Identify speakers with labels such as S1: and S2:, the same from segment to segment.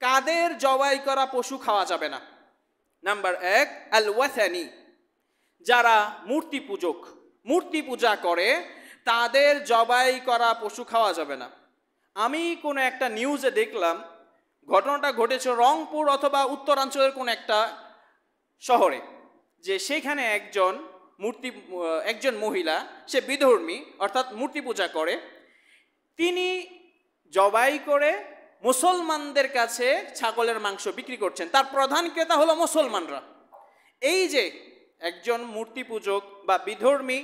S1: কাদের জবাই করা পশু খাওয়া যাবে না? নাম্বার 1, আল ওয়াথানি, যারা মূর্তি পূজক, মূর্তি পূজা করে, তাদের জবাই করা পশু খাওয়া যাবে না। আমি কোনো একটা নিউজে দেখলাম, ঘটনাটা ঘটেছে রংপুর অথবা উত্তরাঞ্চলের কোন একটা শহরে, যে সেখানে একজন মহিলা, সে বিধর্মী অর্থাৎ মূর্তি পূজা করে, তিনি জবাই করে মুসলমানদের কাছে ছাগলের মাংস বিক্রি করছেন। তার প্রধান ক্রেতা হলো মুসলমানরা। এই যে একজন মূর্তি পূজক বা বিধর্মী,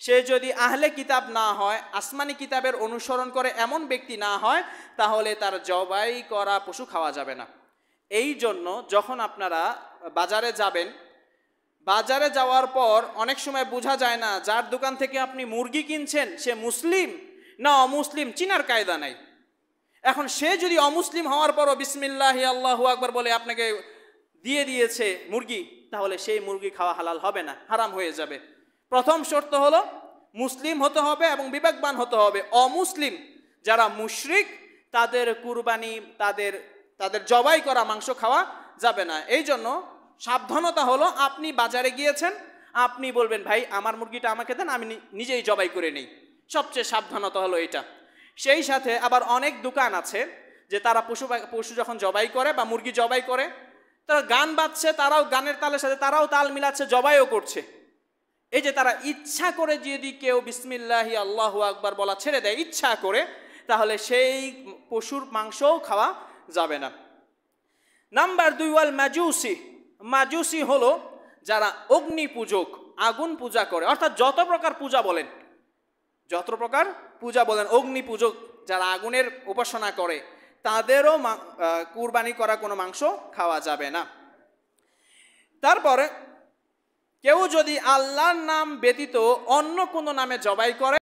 S1: সে যদি আহলে কিতাব না হয়, আসমানি কিতাবের অনুসরণ করে এমন ব্যক্তি না হয়, তাহলে তার জবাই করা পশু খাওয়া যাবে না। এই জন্য যখন আপনারা বাজারে যাবেন, বাজারে যাওয়ার পর অনেক সময় বোঝা যায় না যার দোকান থেকে আপনি মুরগি কিনছেন সে মুসলিম না অমুসলিম, চিনার কায়দা নাই। এখন সে যদি অমুসলিম হওয়ার পরও বিসমিল্লাহি আল্লাহু আকবার বলে আপনাকে দিয়ে দিয়েছে মুরগি, তাহলে সেই মুরগি খাওয়া হালাল হবে না, হারাম হয়ে যাবে। প্রথম শর্ত হলো মুসলিম হতে হবে এবং বিবেকবান হতে হবে। অমুসলিম যারা মুশরিক, তাদের কুরবানি, তাদের জবাই করা মাংস খাওয়া যাবে না। এই জন্য সাবধানতা হলো, আপনি বাজারে গিয়েছেন, আপনি বলবেন ভাই আমার মুরগিটা আমাকে দেন, আমি নিজেই জবাই করে নেই। সবচেয়ে সাবধানতা হলো এটা। সেই সাথে আবার অনেক দোকান আছে যে তারা পশু যখন জবাই করে বা মুরগি জবাই করে, তারা গান বাজছে, তারাও গানের তালের সাথে তারাও তাল মিলাচ্ছে, জবাইও করছে। এই যে তারা ইচ্ছা করে যদি কেউ বিসমিল্লাহি আল্লাহু আকবার বলা ছেড়ে দেয় ইচ্ছা করে, তাহলে সেই পশুর মাংসও খাওয়া যাবে না। নাম্বার 2, ওয়াল মাজুসি। মাজুসি হলো যারা অগ্নি পূজক, আগুন পূজা করে, অর্থাৎ যত প্রকার পূজা বলেন অগ্নি পূজক যারা আগুনের উপাসনা করে, তাদেরও কুরবানি করা কোনো মাংস খাওয়া যাবে না। তারপরে কেউ যদি আল্লাহর নাম ব্যতীত অন্য কোনো নামে জবাই করে,